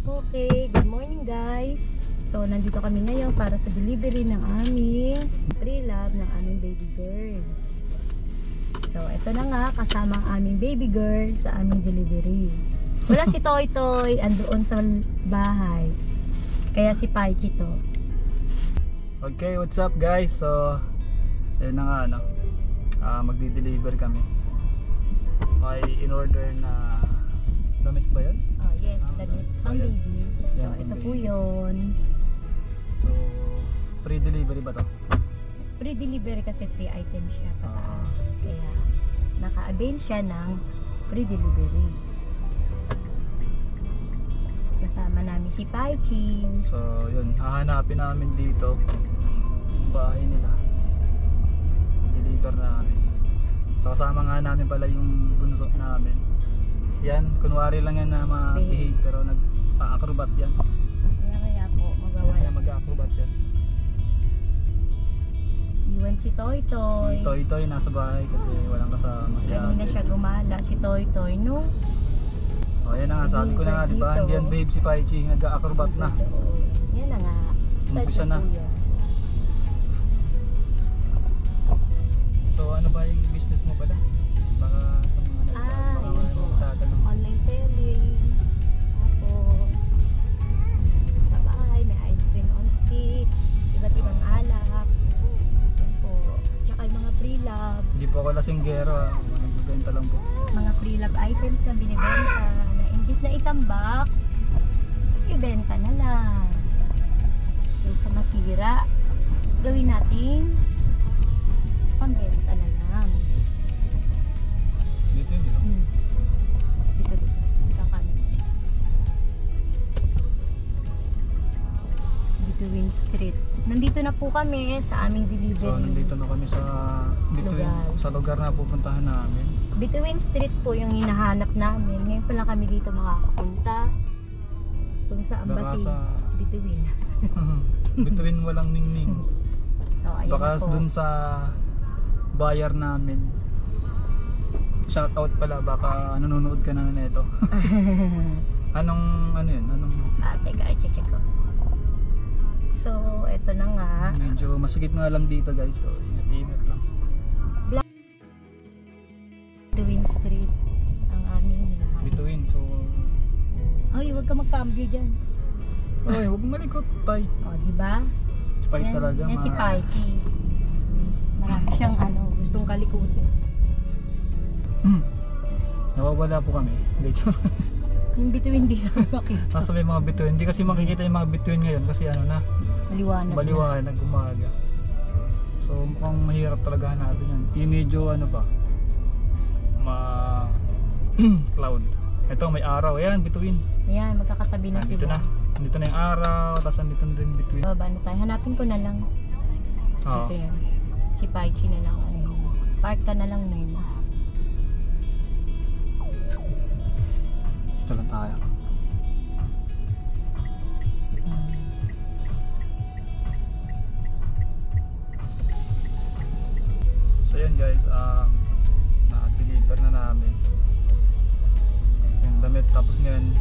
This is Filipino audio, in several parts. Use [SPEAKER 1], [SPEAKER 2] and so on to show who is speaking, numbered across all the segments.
[SPEAKER 1] Okay, good morning guys. So, nandito kami ngayon para sa delivery ng aming pre-love ng aming baby girl. So, ito na nga, kasama ang aming baby girl sa aming delivery. Wala si Toy Toy, andoon sa bahay. Kaya si Paiki to.
[SPEAKER 2] Okay, what's up guys? So, yun na nga, no? Magdi-deliver kami. May in-order na damit ba yun?
[SPEAKER 1] Oh, yes, damit pang baby. So, ito po yun.
[SPEAKER 2] So, free delivery ba to?
[SPEAKER 1] Free delivery kasi 3 items siya pataas. Kaya, naka-avail siya ng free delivery. Kasama namin si Paiki.
[SPEAKER 2] So, yun, hahanapin namin dito yung bahay nila. Deliver namin. So, kasama nga namin pala yung bunso namin. Yan, kunwari lang yan na ma-behave pero nag-acrobat yan.
[SPEAKER 1] Kaya po,
[SPEAKER 2] Kaya mag-acrobat yan.
[SPEAKER 1] Iwan si Toy Toy.
[SPEAKER 2] Si Toy Toy nasa bahay kasi walang kasama si
[SPEAKER 1] Kanina
[SPEAKER 2] ate.
[SPEAKER 1] siya gumala, si Toy Toy, no?
[SPEAKER 2] O, yan na nga, sabi ko na nga, di ba? Hindi yan babe si Paichi, nag-acrobat na.
[SPEAKER 1] Yan na nga. Start
[SPEAKER 2] Umpisa na.
[SPEAKER 1] po yan.
[SPEAKER 2] So, ano ba yung business mo pala? Baka sa mga
[SPEAKER 1] Ayun po.
[SPEAKER 2] nagtatanong.
[SPEAKER 1] Online selling. Tapos, sa bahay, may ice cream on stick. Iba't ibang alak. Yan po. Tsaka yung mga pre-love.
[SPEAKER 2] Hindi po ako lasinggero, nagbibenta lang po.
[SPEAKER 1] Mga pre-love items na binibenta. Na imbis na itambak, ibenta na lang. Kaysa masira, gawin natin pambenta na lang.
[SPEAKER 2] Dito yun, dito.
[SPEAKER 1] Dito. Kakanan. Bituin Street. Nandito na po kami sa aming delivery.
[SPEAKER 2] So, nandito na kami sa lugar na pupuntahan namin.
[SPEAKER 1] Bituin Street po yung hinahanap namin. Ngayon pa lang kami dito makakapunta. Kung sa Embassy, Bituin.
[SPEAKER 2] Bituin walang ningning.
[SPEAKER 1] So, ayun
[SPEAKER 2] Baka
[SPEAKER 1] po.
[SPEAKER 2] dun sa buyer namin. Shoutout pala, baka nanonood ka na nito. Anong ano yun?
[SPEAKER 1] Teka, check ko. So, eto na nga.
[SPEAKER 2] Medyo masikip nga lang dito guys. So, ingat lang.
[SPEAKER 1] Bituin Street ang aming hinahanap.
[SPEAKER 2] Bituin, so...
[SPEAKER 1] Ay, huwag ka magkambyo dyan.
[SPEAKER 2] Oy, huwag malikot, Pai.
[SPEAKER 1] O, diba?
[SPEAKER 2] Spike talaga.
[SPEAKER 1] Yan si Paiki. Marami siyang gustong kalikutin.
[SPEAKER 2] Nawawala po kami.
[SPEAKER 1] Yung bituin di lang makita.
[SPEAKER 2] Nasa may mga bituin. Hindi kasi makikita yung mga bituin ngayon kasi ano na,
[SPEAKER 1] Maliwanag
[SPEAKER 2] na gumaga. So mukhang mahirap talaga hanapin yan. Yung medyo ano pa, cloud. Ito may araw. Ayan, bituin.
[SPEAKER 1] Ayan, magkakatabi na
[SPEAKER 2] Dito
[SPEAKER 1] sila.
[SPEAKER 2] na. Dito na yung araw. Tapos andito na rin bituin.
[SPEAKER 1] Baba na tayo. Hanapin ko na lang.
[SPEAKER 2] Oo.
[SPEAKER 1] Ito yan. Si Paiki na lang. Park ka na lang na yun.
[SPEAKER 2] Dito lang tayo. So yun guys, na-deliver na namin yung damit. Tapos ngayon,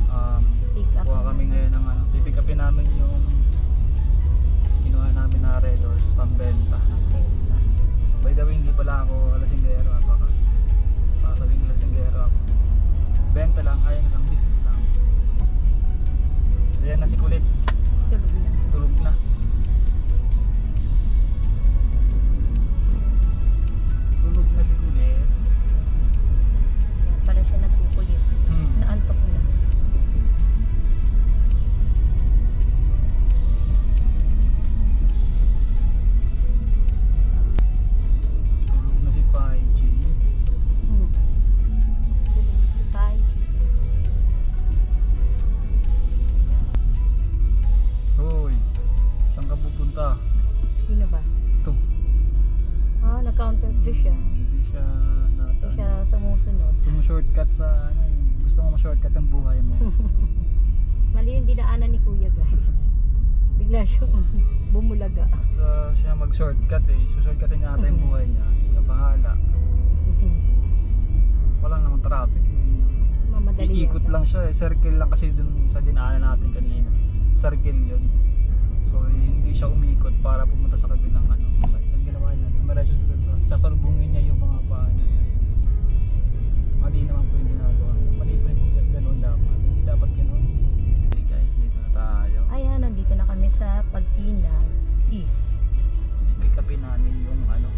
[SPEAKER 1] Pick up
[SPEAKER 2] kuha kami ngayon ng pipick upin namin yung kinuha namin na Red Horse pambenta.
[SPEAKER 1] Okay.
[SPEAKER 2] By the way, hindi pala ako lasinggero, baka sabihin ko lasinggero ako. Benta lang, kaya lang, business lang. So yan na si Kulit,
[SPEAKER 1] Tulog na.
[SPEAKER 2] tulog na. Tulog na si Kulit.
[SPEAKER 1] Yan pala siya nagkukulit. Naantok na.
[SPEAKER 2] Tulog na si Paichi.
[SPEAKER 1] Tulog si Paiki.
[SPEAKER 2] Hoy, saan ka pupunta?
[SPEAKER 1] Sino ba?
[SPEAKER 2] Ito.
[SPEAKER 1] Nag-counter press siya.
[SPEAKER 2] Hindi siya
[SPEAKER 1] Hindi siya sumusunod.
[SPEAKER 2] shortcut sa gusto mo ma-shortcut ang buhay mo.
[SPEAKER 1] Mali yung dinaanan ni Kuya guys. Bigla siyang bumulaga.
[SPEAKER 2] Basta siya mag-shortcut shortcutin niya ata yung buhay niya. Kapahala. Wala namang traffic.
[SPEAKER 1] Mamadali
[SPEAKER 2] iikot
[SPEAKER 1] yata.
[SPEAKER 2] lang siya eh. Circle lang kasi dun sa dinaanan natin kanina. Circle yun. So hindi siya umikot para pumunta sa kabilang ano. So, ang ginawa niya, umiretso siya dun sa sasalubungin niya yung mga paano. Mali naman po yung ginagawa. Mali po yung ganoon dapat. Hindi dapat ganoon. Okay guys, dito na tayo.
[SPEAKER 1] Ayan, nandito na kami sa Pagsinag East.
[SPEAKER 2] Pick upin namin yung ano.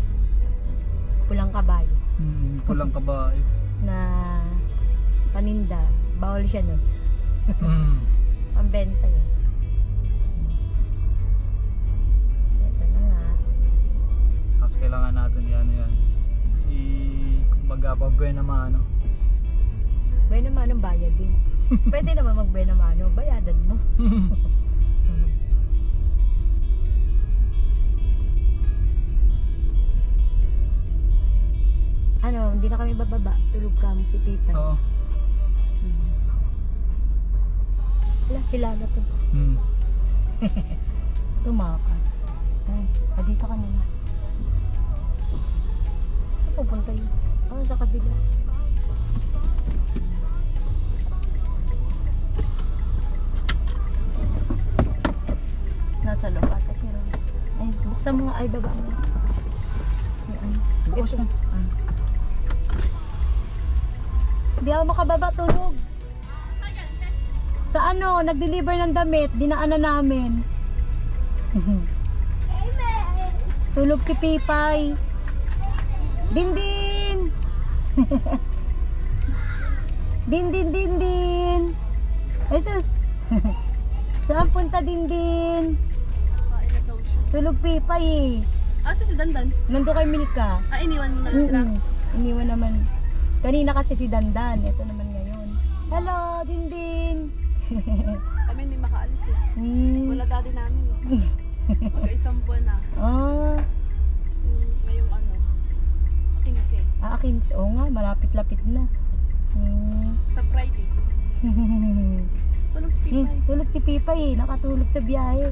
[SPEAKER 1] Pulang kabayo
[SPEAKER 2] Pulang kabayo.
[SPEAKER 1] na paninda. Bawal siya nun. Pambenta yun. Ito na nga.
[SPEAKER 2] Kasi kailangan natin yan. Kumbaga pa buena mano.
[SPEAKER 1] Buena mano bayad din. Pwede naman mag buena mano, bayadan mo. Ano, hindi na kami bababa. Tulog ka mo si Pipa.
[SPEAKER 2] Oo.
[SPEAKER 1] Wala sila na to. Tumakas. Ay, dito ka na. Saan pupunta yun? Oh, sa kabila. Nasa loob ata si Ron. Ay, buksan mo nga. Ay, baba mo. Yan.
[SPEAKER 2] Bukas
[SPEAKER 1] Ito.
[SPEAKER 2] na.
[SPEAKER 1] Hindi ako makababa, tulog. Sa ano, nag-deliver ng damit, dinaanan namin. Tulog si Pipay. Dindin! Dindin! Ay sus! Saan punta Dindin?
[SPEAKER 3] Kain na daw siya.
[SPEAKER 1] Tulog Pipay eh.
[SPEAKER 3] Ah, si Dandan.
[SPEAKER 1] Nandun kay Milka.
[SPEAKER 3] Ah, iniwan mo na lang sila.
[SPEAKER 1] Iniwan naman. Kanina kasi si Dandan. Ito naman ngayon. Hello, Dindin!
[SPEAKER 3] Kami hindi makaalis eh. Wala daddy namin eh. Mag-isang buwan na.
[SPEAKER 1] Ah,
[SPEAKER 3] Ngayong ano, 15.
[SPEAKER 1] akin. Oo nga, malapit-lapit na.
[SPEAKER 3] Sa Friday. Tulog si Pipay.
[SPEAKER 1] Tulog si Pipay eh. Nakatulog sa biyahe.